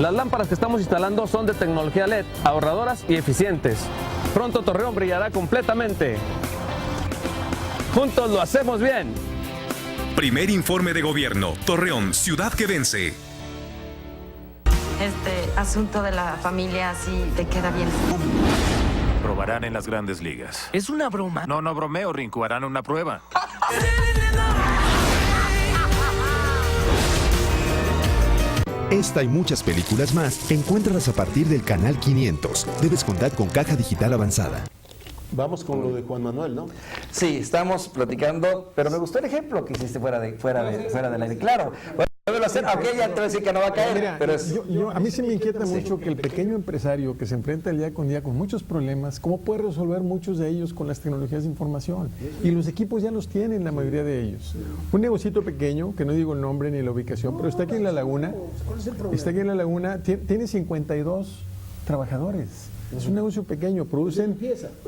E: Las lámparas que estamos instalando son de tecnología LED, ahorradoras y eficientes. Pronto Torreón brillará completamente. Juntos lo hacemos bien.
K: Primer informe de gobierno. Torreón, ciudad que vence.
L: Este asunto de la familia así te queda bien.
M: Probarán en las grandes ligas.
N: ¿Es una broma?
M: No bromeo, Rinku. Harán una prueba.
I: Esta y muchas películas más, encuéntralas a partir del canal 500. Debes contar con caja digital avanzada.
D: Vamos con lo de Juan Manuel, ¿no?
A: Sí, estamos platicando, pero me gustó el ejemplo que hiciste fuera del aire. Claro, bueno, hacer, aunque ya te voy a decir que no va a caer.
B: Mira,
A: pero es...
B: a mí sí me inquieta mucho que el pequeño empresario que se enfrenta día con muchos problemas, ¿cómo puede resolver muchos de ellos con las tecnologías de información? Y los equipos ya los tienen, la mayoría de ellos. Un negocito pequeño, que no digo el nombre ni la ubicación, pero está aquí en La Laguna, tiene 52 trabajadores. Es un negocio pequeño,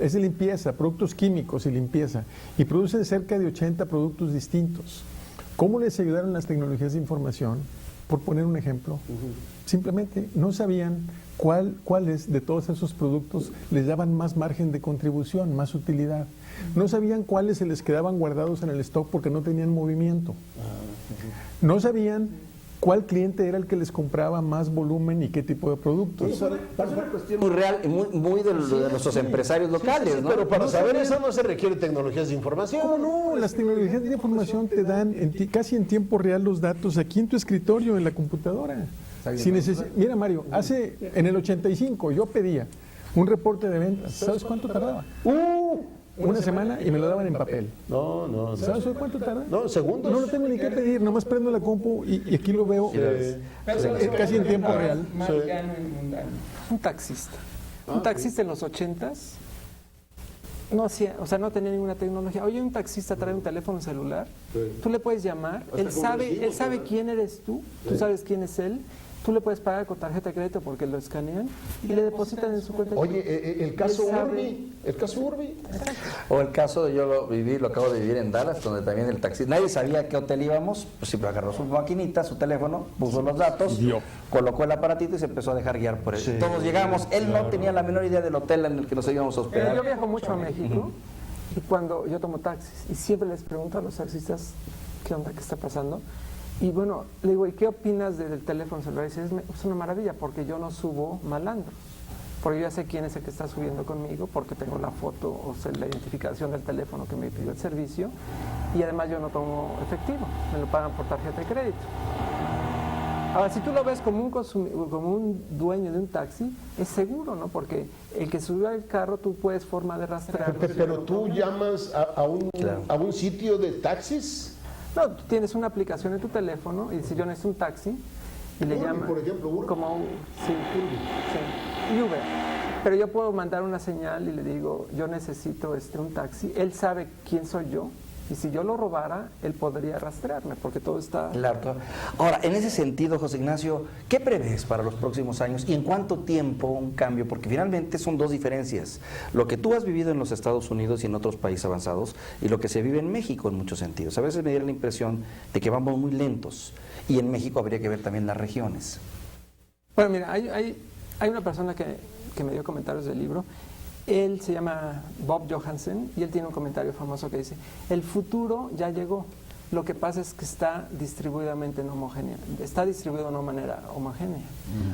B: es de limpieza, productos químicos y limpieza, y producen cerca de 80 productos distintos. ¿Cómo les ayudaron las tecnologías de información? Por poner un ejemplo, simplemente no sabían cuáles de todos esos productos les daban más margen de contribución, más utilidad. No sabían cuáles se les quedaban guardados en el stock porque no tenían movimiento. No sabían cuál cliente era el que les compraba más volumen y qué tipo de productos.
A: Es una cuestión muy real y muy de nuestros empresarios locales, ¿no?
D: Pero para saber eso no se requiere tecnologías de información.
B: ¿Cómo no? Las tecnologías de información te dan casi en tiempo real los datos aquí en tu escritorio, en la computadora. Mira, Mario, en el 85 yo pedía un reporte de ventas. ¿Sabes cuánto tardaba? Una semana y me lo daban en papel.
D: No.
B: ¿Sabes cuánto tarda?
D: No, segundos.
B: No tengo ni que pedir, nomás prendo la compu y aquí lo veo casi en tiempo real.
C: Un taxista Un taxista en los 80s no hacía, o sea, no tenía ninguna tecnología. Oye, un taxista trae un teléfono celular, tú le puedes llamar, él sabe quién eres tú sabes quién es él. Tú le puedes pagar con tarjeta de crédito porque lo escanean y le depositan en su cuenta.
D: Oye, el caso Urbi.
A: O el caso, yo lo acabo de vivir en Dallas, donde también el taxi, nadie sabía a qué hotel íbamos, pues siempre agarró su maquinita, su teléfono, puso los datos, colocó el aparatito y se empezó a dejar guiar por él. Sí, todos llegamos, él no tenía la menor idea del hotel en el que nos íbamos a hospedar.
C: Yo viajo mucho a México y cuando yo tomo taxis y siempre les pregunto a los taxistas qué onda, qué está pasando. Y bueno, le digo, ¿y qué opinas del teléfono celular? Y dice, es una maravilla porque yo no subo malandros. Porque yo ya sé quién es el que está subiendo conmigo, porque tengo la foto o sea, la identificación del teléfono que me pidió el servicio. Y además yo no tomo efectivo, me lo pagan por tarjeta de crédito. Ahora, si tú lo ves como un dueño de un taxi, es seguro, ¿no? Porque el que subió al carro, tú puedes forma de rastrear.
D: Pero tú llamas a un sitio de taxis.
C: No, tú tienes una aplicación en tu teléfono y si yo necesito un taxi y le llaman
D: por ejemplo, Uber.
C: Como sí, Uber. Pero yo puedo mandar una señal y le digo, yo necesito un taxi. Él sabe quién soy yo y si yo lo robara, él podría rastrearme porque todo está...
A: Claro. Ahora, en ese sentido, José Ignacio, ¿qué prevés para los próximos años y en cuánto tiempo un cambio? Porque finalmente son dos diferencias. Lo que tú has vivido en los Estados Unidos y en otros países avanzados y lo que se vive en México en muchos sentidos. A veces me da la impresión de que vamos muy lentos y en México habría que ver también las regiones.
C: Bueno, mira, hay una persona que me dio comentarios del libro. Él se llama Bob Johansen y él tiene un comentario famoso que dice, el futuro ya llegó, lo que pasa es que está distribuidamente no homogénea, está distribuido de una manera homogénea.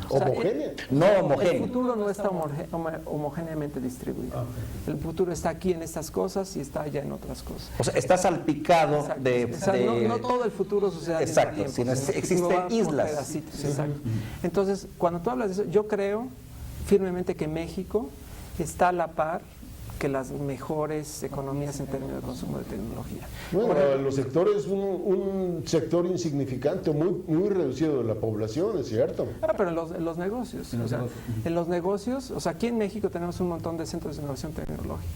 D: ¿Homogénea?
A: No homogénea.
C: El futuro no está homogéneamente distribuido. El futuro está aquí en estas cosas y está allá en otras cosas.
A: O sea, está salpicado. Exacto.
C: No todo el futuro sucede al mismo tiempo.
A: Sino existen islas.
C: Exacto. Entonces, cuando tú hablas de eso, yo creo firmemente que México está a la par que las mejores economías en términos de consumo de tecnología.
D: Bueno, los sectores, un sector insignificante, muy reducido de la población, es cierto.
C: Pero en los negocios, en los negocios, o sea, aquí en México tenemos un montón de centros de innovación tecnológica.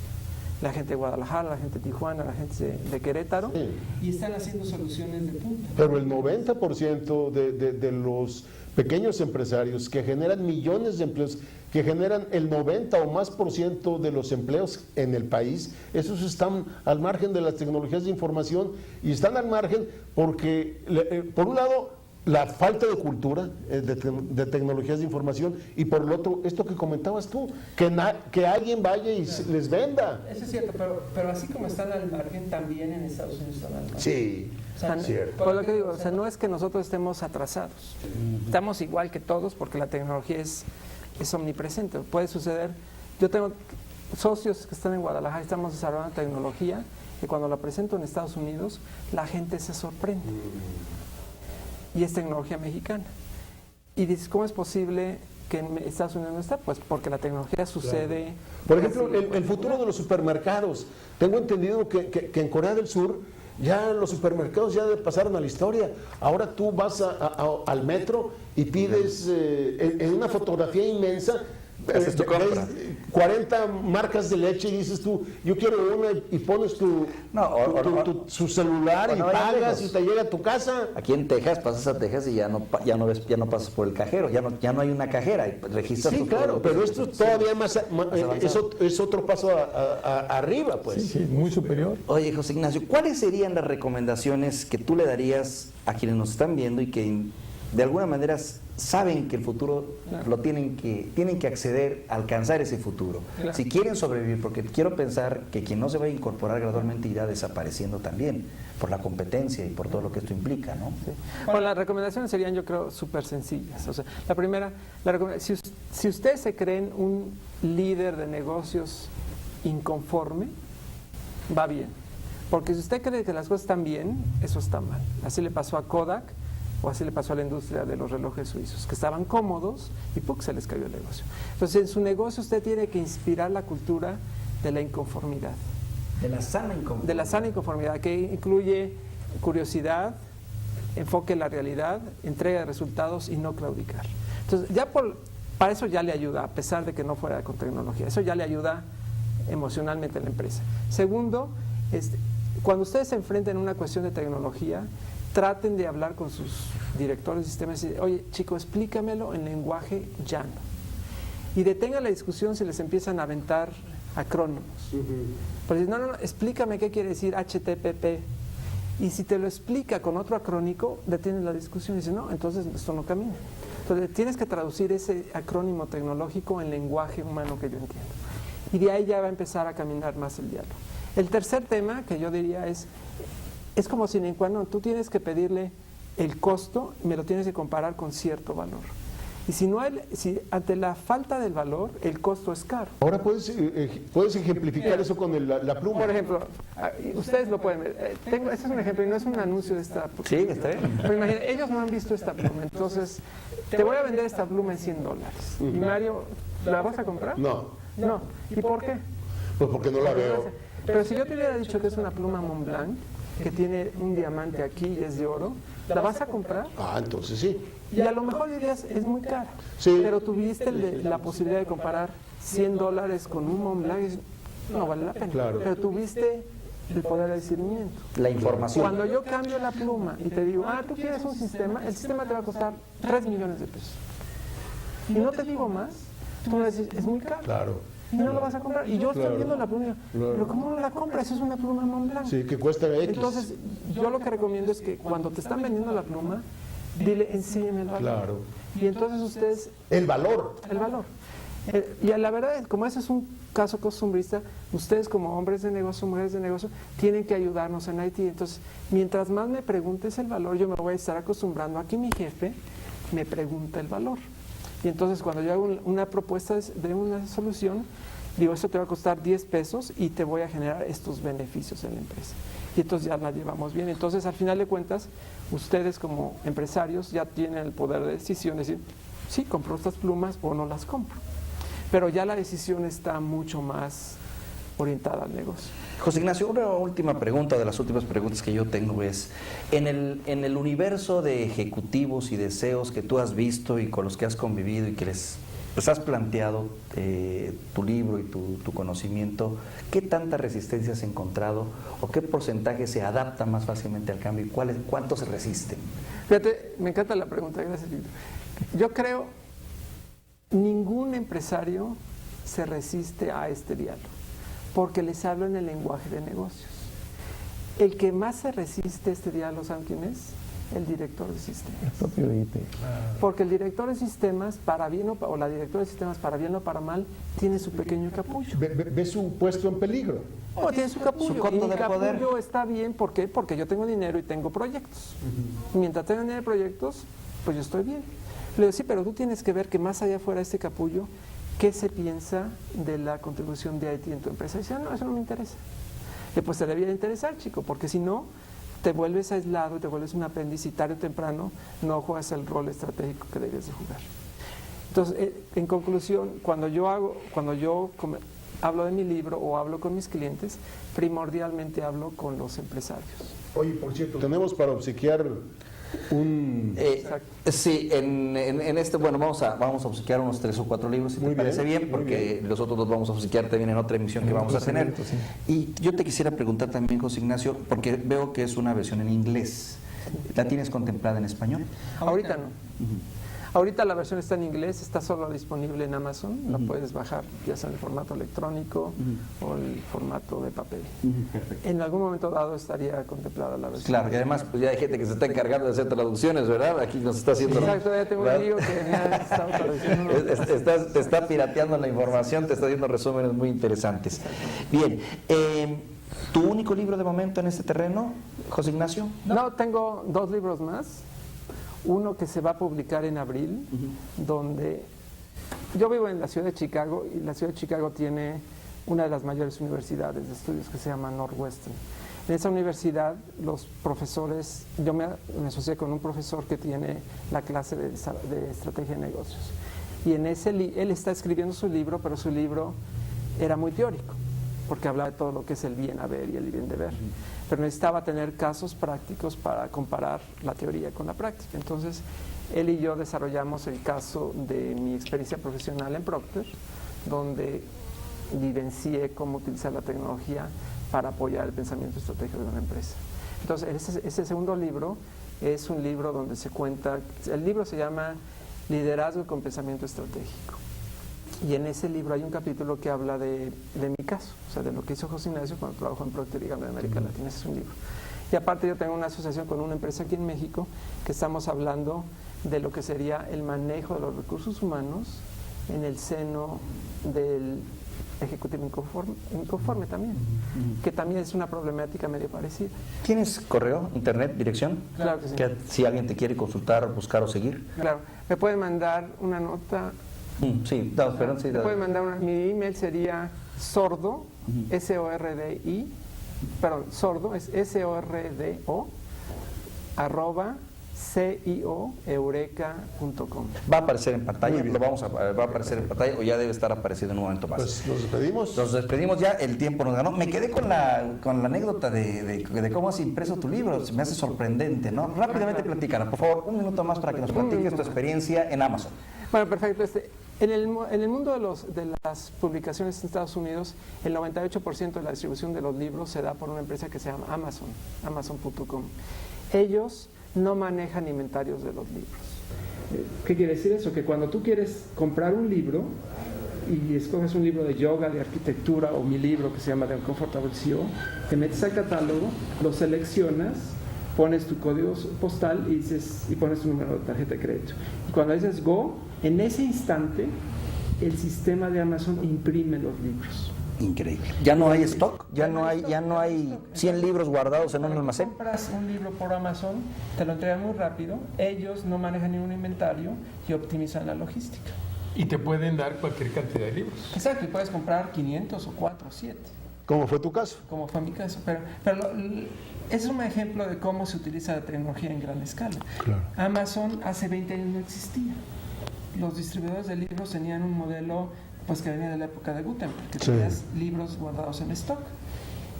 C: La gente de Guadalajara, la gente de Tijuana, la gente de Querétaro, y están haciendo soluciones de punta.
D: Pero el 90% de los pequeños empresarios que generan millones de empleos, que generan el 90 o más % de los empleos en el país, esos están al margen de las tecnologías de información y están al margen porque, por un lado, la falta de cultura de tecnologías de información y por el otro, esto que comentabas tú, que alguien vaya y les venda.
C: Eso es cierto, pero así como están al margen, también en Estados Unidos están al margen.
D: Sí, cierto.
C: Por lo que digo, o sea, no es que nosotros estemos atrasados, estamos igual que todos porque la tecnología es omnipresente, puede suceder. Yo tengo socios que están en Guadalajara, estamos desarrollando tecnología que cuando la presento en Estados Unidos, la gente se sorprende. Y es tecnología mexicana. Y dices, ¿cómo es posible que en Estados Unidos no está? Pues porque la tecnología sucede...
D: Por ejemplo, el futuro de los supermercados. Tengo entendido que en Corea del Sur ya los supermercados ya pasaron a la historia. Ahora tú vas al metro y pides en una fotografía inmensa...
A: Haces tu compra.
D: 40 marcas de leche y dices tú, yo quiero una y pones su celular y pagas y te llega a tu casa.
A: Aquí en Texas pasas a Texas y ya no pasas por el cajero, ya no hay una cajera y registras tu
D: claro, pero esto es todavía más es otro paso arriba, pues.
B: Sí, muy superior.
A: Oye, José Ignacio, ¿cuáles serían las recomendaciones que tú le darías a quienes nos están viendo y que de alguna manera saben que el futuro lo tienen que acceder a alcanzar ese futuro? Claro. Si quieren sobrevivir, porque quiero pensar que quien no se va a incorporar gradualmente irá desapareciendo también por la competencia y por todo lo que esto implica, ¿no?
C: Sí. Bueno, las recomendaciones serían, yo creo, súper sencillas. O sea, la primera, si ustedes se creen un líder de negocios inconforme, va bien. Porque si usted cree que las cosas están bien, eso está mal. Así le pasó a Kodak, o así le pasó a la industria de los relojes suizos, que estaban cómodos y ¡puc! Se les cayó el negocio. Entonces, en su negocio usted tiene que inspirar la cultura de la inconformidad.
A: De la sana inconformidad.
C: De la sana inconformidad, que incluye curiosidad, enfoque en la realidad, entrega de resultados y no claudicar. Entonces, ya por para eso ya le ayuda, a pesar de que no fuera con tecnología. Eso ya le ayuda emocionalmente a la empresa. Segundo, cuando ustedes se enfrenten a una cuestión de tecnología, traten de hablar con sus directores de sistemas y decir, oye, chico, explícamelo en lenguaje llano. Y detengan la discusión si les empiezan a aventar acrónimos. Pero si no, explícame qué quiere decir HTTP. Y si te lo explica con otro acrónico, detienes la discusión y dices, no, entonces esto no camina. Entonces tienes que traducir ese acrónimo tecnológico en lenguaje humano que yo entiendo. Y de ahí ya va a empezar a caminar más el diálogo. El tercer tema que yo diría es como si en cuando tú tienes que pedirle el costo, me lo tienes que comparar con cierto valor. Y si ante la falta del valor, el costo es caro.
D: Ahora puedes ejemplificar eso con la pluma.
C: Por ejemplo, ustedes lo pueden ver. Este es un ejemplo y no es un anuncio de esta pluma.
A: Sí, está bien.
C: Pero imagínate, ellos no han visto esta pluma. Entonces, te voy a vender esta pluma en $100. Y Mario, ¿la vas a comprar?
D: No.
C: No. ¿Y por qué?
D: Pues porque no la veo.
C: Pero si yo te hubiera dicho que es una pluma Montblanc, que tiene un diamante aquí y es de oro, ¿la vas a comprar?
D: Ah, entonces sí.
C: Y a lo mejor dirías, es muy cara.
D: Sí.
C: Pero tuviste la posibilidad de comparar $100 con un Montblanc y dices, no vale la pena.
D: Claro.
C: Pero tuviste el poder de discernimiento.
A: La información.
C: Cuando yo cambio la pluma y te digo, tú quieres un sistema, el sistema te va a costar $3 millones. Y no te digo más, tú me dices, es muy caro.
D: Claro.
C: Y no lo vas a comprar. Y yo estoy viendo la pluma y digo, pero ¿cómo no la compras? Es una pluma Montblanc.
D: Sí, que cuesta X.
C: Entonces, yo lo que recomiendo es que cuando te están vendiendo la pluma, dile, enséñame el valor.
D: Claro.
C: Y entonces ustedes...
D: El valor.
C: El valor. Y la verdad, como ese es un caso costumbrista, ustedes como hombres de negocio, mujeres de negocio, tienen que ayudarnos en IT. Entonces, mientras más me preguntes el valor, yo me voy a estar acostumbrando a que mi jefe me pregunte el valor. Y entonces cuando yo hago una propuesta de una solución, digo, esto te va a costar $10 y te voy a generar estos beneficios en la empresa. Y entonces ya la llevamos bien. Entonces, al final de cuentas, ustedes como empresarios ya tienen el poder de decisión, es decir, sí, compro estas plumas o no las compro. Pero ya la decisión está mucho más orientada al negocio.
A: José Ignacio, una última pregunta, de las últimas preguntas que yo tengo es, en el universo de ejecutivos y deseos que tú has visto y con los que has convivido y que les has planteado tu libro y tu conocimiento, ¿qué tanta resistencia has encontrado o qué porcentaje se adapta más fácilmente al cambio y cuánto se resisten?
C: Fíjate, me encanta la pregunta, gracias, Víctor. Yo creo ningún empresario se resiste a este diálogo, porque les hablo en el lenguaje de negocios. El que más se resiste a este diálogo, ¿saben quién es? El director de sistemas.
B: El propio IT.
C: Porque el director de sistemas, para bien o la directora de sistemas, para bien o para mal, tiene su pequeño capullo.
D: Ve su puesto en peligro.
C: No, tiene su capullo.
A: Su coto
C: y mi
A: de
C: capullo
A: poder.
C: está bien, ¿por qué? Porque yo tengo dinero y tengo proyectos. Mientras tenga dinero y proyectos, pues yo estoy bien. Le digo, sí, pero tú tienes que ver que más allá fuera de este capullo, ¿qué se piensa de la contribución de IT en tu empresa? Y dice, no, eso no me interesa. Y pues te debía interesar, chico, porque si no, te vuelves aislado, te vuelves un aprendiz y tarde o temprano no juegas el rol estratégico que debes de jugar. Entonces, en conclusión, cuando yo hablo de mi libro o hablo con mis clientes, primordialmente hablo con los empresarios.
D: Oye, por cierto, tenemos para obsequiar un...
A: sí, en este, bueno, vamos a obsequiar unos 3 o 4 libros, si te parece bien, porque los otros dos vamos a obsequiar también en otra emisión que vamos a tener. Y yo te quisiera preguntar también, José Ignacio, porque veo que es una versión en inglés. ¿La tienes contemplada en español?
C: Ahorita no. Ahorita la versión está en inglés, está solo disponible en Amazon, la puedes bajar ya sea en el formato electrónico o el formato de papel. En algún momento dado estaría contemplada la versión.
A: Claro, y además pues ya hay gente que se está encargando de hacer traducciones, ¿verdad? Aquí nos está haciendo...
C: Exacto, ya tengo un amigo que me ha estado traduciendo.
A: Te está pirateando la información, te está haciendo resúmenes muy interesantes. Bien, ¿tu único libro de momento en este terreno, José Ignacio?
C: No, tengo 2 libros más. Uno que se va a publicar en abril, donde yo vivo en la ciudad de Chicago y la ciudad de Chicago tiene una de las mayores universidades de estudios que se llama Northwestern. En esa universidad los profesores, yo me asocié con un profesor que tiene la clase de estrategia de negocios y en él está escribiendo su libro, pero su libro era muy teórico. porque hablaba de todo lo que es el bien haber y el bien deber. Pero necesitaba tener casos prácticos para comparar la teoría con la práctica. Entonces, él y yo desarrollamos el caso de mi experiencia profesional en Procter, donde vivencié cómo utilizar la tecnología para apoyar el pensamiento estratégico de una empresa. Entonces, ese segundo libro es un libro donde se cuenta, el libro se llama Liderazgo con Pensamiento Estratégico. Y en ese libro hay un capítulo que habla de mi caso, o sea, de lo que hizo José Ignacio cuando trabajó en Procter & Gamble de América Latina. Ese es un libro. Y aparte yo tengo una asociación con una empresa aquí en México que estamos hablando de lo que sería el manejo de los recursos humanos en el seno del ejecutivo inconforme también, que también es una problemática medio parecida.
A: ¿Tienes correo, internet, dirección?
C: Claro que sí.
A: Que si alguien te quiere consultar, buscar o seguir.
C: Claro, me pueden mandar una nota.
A: Sí, no, perdón, sí.
C: Me pueden mandar mi email sería sordo, S-O-R-D-I, perdón, sordo, es S-O-R-D-O, @cioeureka.com.
A: Va a aparecer en pantalla, va a aparecer en pantalla o ya debe estar apareciendo en un momento más.
D: Pues nos despedimos.
A: Nos despedimos ya, el tiempo nos ganó. Me quedé con la anécdota de cómo has impreso tu libro, me hace sorprendente, ¿no? Rápidamente platícanos, por favor, un minuto más para que nos platiques tu experiencia en Amazon.
C: Bueno, perfecto. En el mundo de las publicaciones en Estados Unidos, el 98% de la distribución de los libros se da por una empresa que se llama Amazon, Amazon.com. Ellos no manejan inventarios de los libros. ¿Qué quiere decir eso? Que cuando tú quieres comprar un libro y escoges un libro de yoga, de arquitectura o mi libro que se llama The Uncomfortable CEO, te metes al catálogo, lo seleccionas, pones tu código postal y pones tu número de tarjeta de crédito. Y cuando dices Go, en ese instante el sistema de Amazon imprime los libros.
A: Increíble. ¿Ya no hay stock? ¿Ya no hay 100 libros guardados en un almacén?
C: Cuando compras un libro por Amazon, te lo entregan muy rápido, ellos no manejan ningún inventario y optimizan la logística.
B: Y te pueden dar cualquier cantidad de libros.
C: Exacto, y puedes comprar 500 o 4 o 7.
D: ¿Cómo fue tu caso?
C: Como fue mi caso. Pero es un ejemplo de cómo se utiliza la tecnología en gran escala.
D: Claro.
C: Amazon hace 20 años no existía. Los distribuidores de libros tenían un modelo pues que venía de la época de Gutenberg, que tenías libros guardados en stock.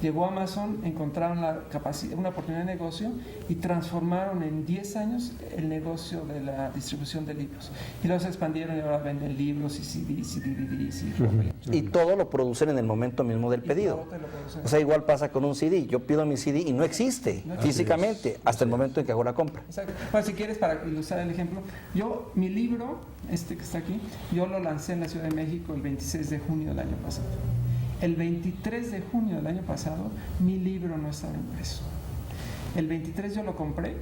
C: Llegó Amazon, encontraron una oportunidad de negocio y transformaron en 10 años el negocio de la distribución de libros. Y luego se expandieron y ahora venden libros y CDs y DVDs.
A: Y todo lo producen en el momento mismo del pedido. O sea, igual pasa con un CD. Yo pido mi CD y no existe físicamente hasta el momento en que hago la compra.
C: Exacto. Bueno, si quieres, para ilustrar el ejemplo, mi libro, que está aquí, yo lo lancé en la Ciudad de México el 26 de junio del año pasado. El 23 de junio del año pasado, mi libro no estaba impreso. El 23 yo lo compré,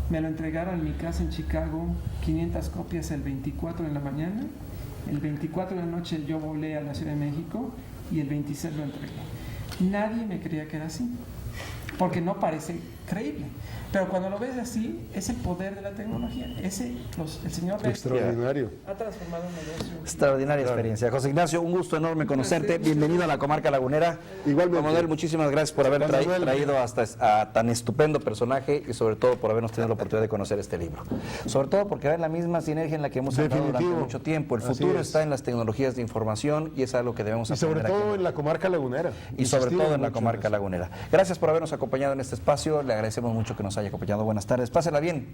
C: me lo entregaron en mi casa en Chicago, 500 copias el 24 en la mañana. El 24 de la noche yo volé a la Ciudad de México y el 26 lo entregué. Nadie me creía que era así, porque no parece creíble. Pero cuando lo ves así, es el poder de la tecnología. El señor
D: extraordinario.
C: ha transformado un negocio.
A: Extraordinaria experiencia. José Ignacio, un gusto enorme conocerte. Bienvenido a la comarca lagunera.
D: Igualmente.
A: Manuel, muchísimas gracias por haber traído hasta a tan estupendo personaje y sobre todo por habernos tenido la oportunidad de conocer este libro. Sobre todo porque hay la misma sinergia en la que hemos estado durante mucho tiempo. El futuro está en las tecnologías de información y es algo que debemos aprender.
D: Y sobre todo en la comarca lagunera.
A: Y sobre todo en la comarca lagunera. Gracias por habernos acompañado en este espacio. Le agradecemos mucho que nos haya acompañado. Buenas tardes. Pásela bien.